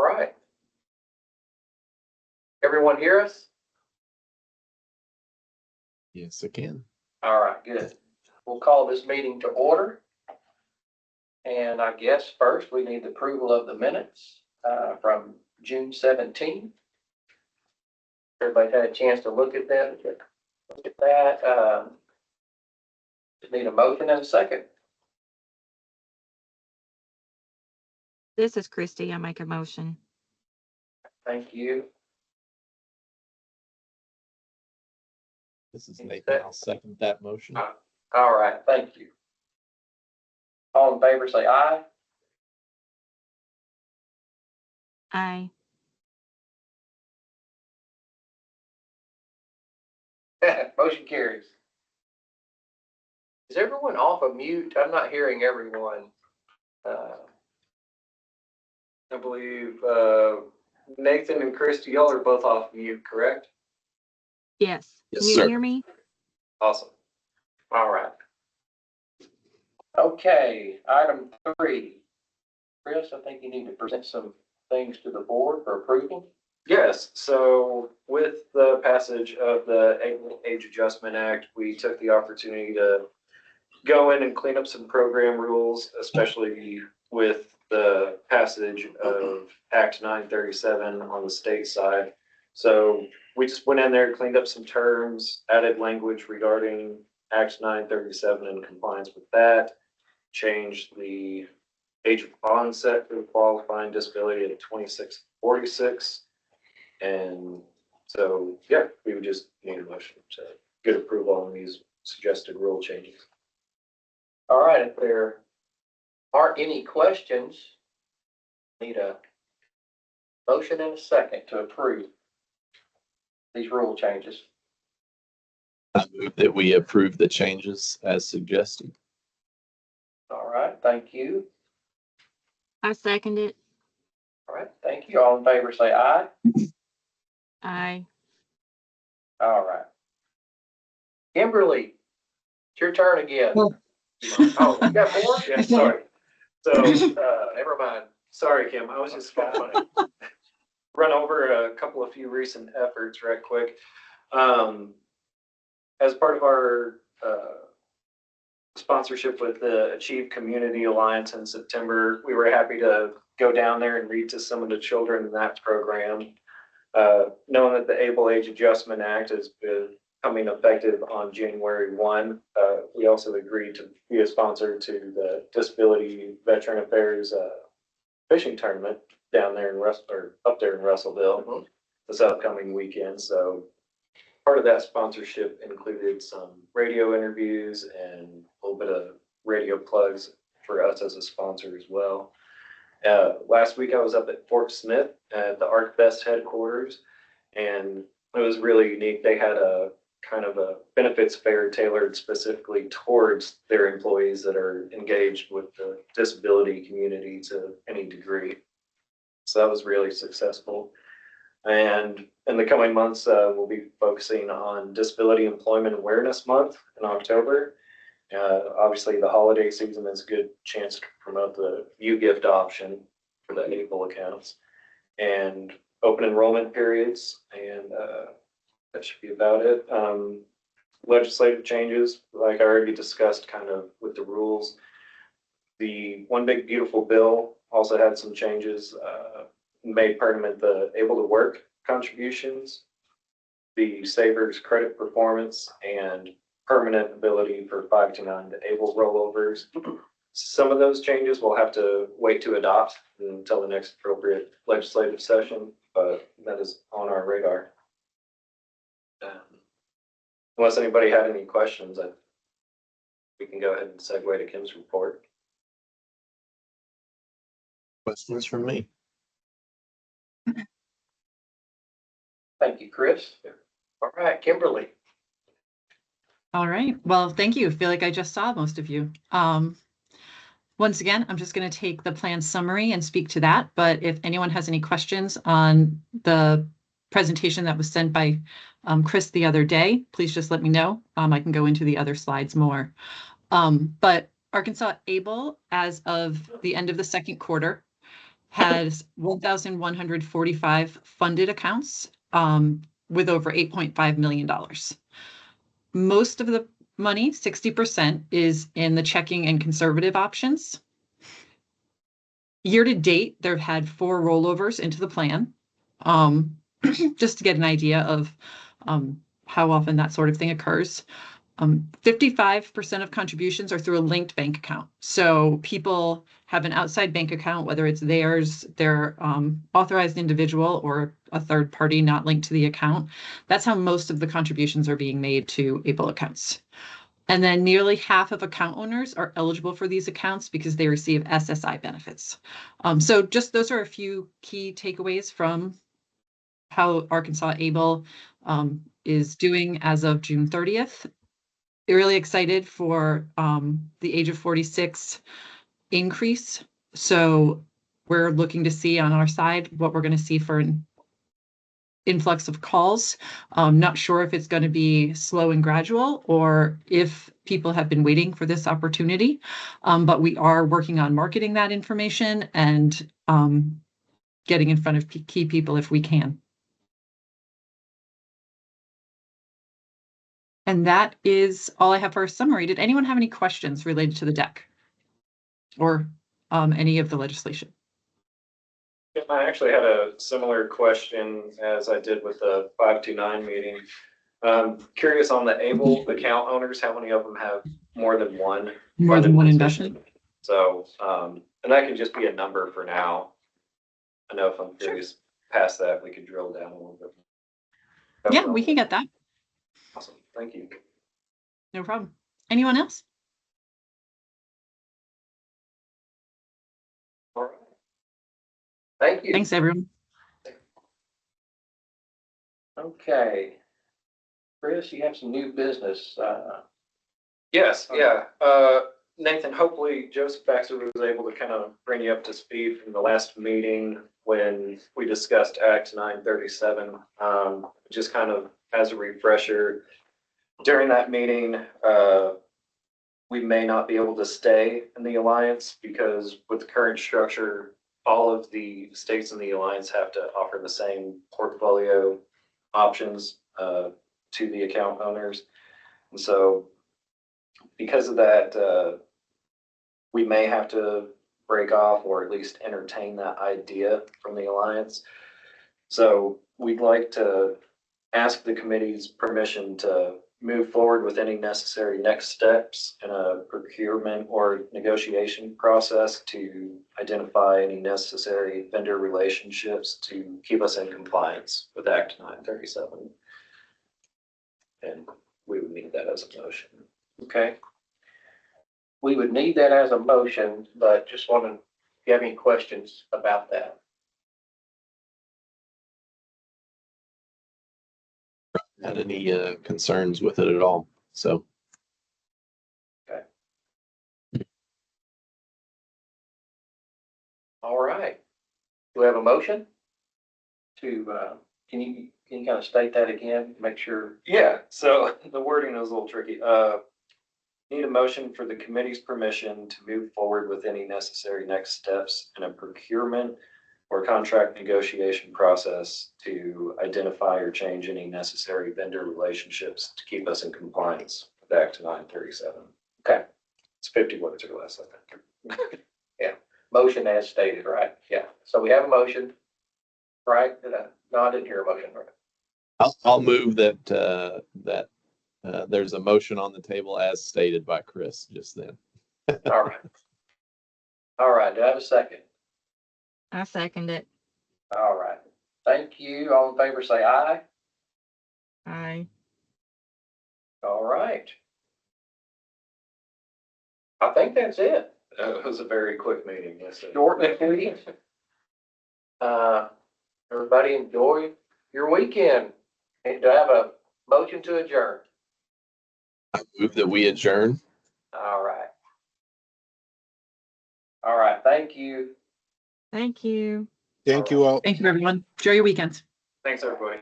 right. Everyone hear us? Yes, I can. All right, good. We'll call this meeting to order. And I guess first we need the approval of the minutes from June 17th. Everybody had a chance to look at that. Just need a motion and a second. This is Christy. I make a motion. Thank you. This is Nathan. I'll second that motion. All right, thank you. All in favor, say aye. Aye. Motion carries. Is everyone off of mute? I'm not hearing everyone. I believe Nathan and Christy, y'all are both off mute, correct? Yes. Yes, Can you sir. hear me? Awesome. All right. Okay, item 3. Chris, I think you need to present some things to the board for approval. Yes, so with the passage of the Age Adjustment Act, we took the opportunity to go in and clean up some program rules, especially with the passage of Act 937 on the state side. So we just went in there, cleaned up some terms, added language regarding Act 937 and compliance with that, changed the age of onset for qualifying disability to 26-46. And so, yeah, we would just need a motion to get approval on these suggested rule changes. All right, if there aren't any questions, need a motion and a second to approve these rule changes. I move that we approve the changes as suggested. All right, thank you. I second it. All right, thank you. All in favor, say aye. Aye. All right. Kimberly, it's your turn again. Well- Oh, you got more? Yeah, sorry. So, Never mind. sorry, Kim, I was just gonna run over a couple of few recent efforts right quick. As part of our sponsorship with the Achieve Community Alliance in September, we were happy to go down there and read to some of the children in that program. Knowing that the Able Age Adjustment Act is becoming effective on January 1, we also agreed to be a sponsor to the Disability Veteran Affairs fishing tournament down there in up there in Russellville this upcoming weekend. So part of that sponsorship included some radio interviews and a little bit of radio plugs for us as a sponsor as well. Last week I was up at Fort Smith at the ArcBest headquarters, and it was really unique. They had a kind of a benefits fair tailored specifically towards their employees that are engaged with the disability community to any degree. So that was really successful. And in the coming months, we'll be focusing on Disability Employment Awareness Month in October. Obviously, the holiday season is a good chance to promote the U-Gift option for the Able accounts and open enrollment periods. And that should be about it. Legislative changes, like I already discussed kind of with the rules. The One Big Beautiful Bill also had some changes, made permanent the Able to Work contributions, the Savers credit performance, and permanent ability for 5 to 9 to Able rollovers. Some of those changes we'll have to wait to adopt until the next appropriate legislative session, but that is on our radar. Unless anybody had any questions, we can go ahead and segue to Kim's report. Questions from me? Thank you, Chris. All right, Kimberly. All right. Well, thank you. I feel like I just saw most of you. Once again, I'm just going to take the plan summary and speak to that. But if anyone has any questions on the presentation that was sent by Chris the other day, please just let me know. I can go into the other slides more. But Arkansas Able, as of the end of the second quarter, has 1,145 funded accounts with over $8.5 million. Most of the money, 60%, is in the checking and conservative options. Year to date, they've had 4 rollovers into the plan, just to get an idea of how often that sort of thing occurs. 55% of contributions are through a linked bank account. So people have an outside bank account, whether it's theirs, their authorized individual, or a third party not linked to the account. That's how most of the contributions are being made to ABLE accounts. And then nearly half of account owners are eligible for these accounts because they receive SSI benefits. So just those are a few key takeaways from how Arkansas ABLE is doing as of June 30th. Really excited for the age of 46 increase. So we're looking to see on our side what we're going to see for an influx of calls. Not sure if it's going to be slow and gradual or if people have been waiting for this opportunity, but we are working on marketing that information and getting in front of key people if we can. And that is all I have for a summary. Did anyone have any questions related to the deck or any of the legislation? I actually had a similar question as I did with the 529 meeting. Curious on the ABLE account owners, how many of them have more than one? More than one investment? So, and that can just be a number for now. I know if I'm curious past that, we could drill down a little bit. Yeah, we can get that. Awesome, thank you. No problem. Anyone else? All right. Thank you. Thanks, everyone. Okay. Chris, you have some new business. Yes, yeah. Nathan, hopefully Joseph Baxter was able to kind of bring you up to speed from the last meeting when we discussed Act 937. Just kind of as a refresher, during that meeting, we may not be able to stay in the alliance because with the current structure, all of the states in the alliance have to offer the same portfolio options to the account owners. And so because of that, we may have to break off or at least entertain that idea from the alliance. So we'd like to ask the committee's permission to move forward with any necessary next steps in a procurement or negotiation process to identify any necessary vendor relationships to keep us in compliance with Act 937. And we would need that as a motion. Okay. We would need that as a motion, but just want to, if you have any questions about that. Had any concerns with it at all? So. Okay. All right. Do we have a motion to, can you kind of state that again? Make sure. Yeah, so the wording is a little tricky. Need a motion for the committee's permission to move forward with any necessary next steps in a procurement or contract negotiation process to identify or change any necessary vendor relationships to keep us in compliance with Act 937. Okay. It's 50 words or less, I think. Yeah. Motion as stated, right? Yeah. So we have a motion, right? No, I didn't hear a motion. Right? I'll move that there's a motion on the table as stated by Chris just then. All right. All right. Do I have a second? I second it. All right. Thank you. All in favor, say aye. Aye. All right. I think that's it. It was a very quick meeting. Yes, sir. Short and sweet. Everybody enjoy your weekend. And do I have a motion to adjourn? I move that we adjourn. All right. All right. Thank you. Thank you. Thank you all. Thank you, everyone. Enjoy your weekend. Thanks, everybody.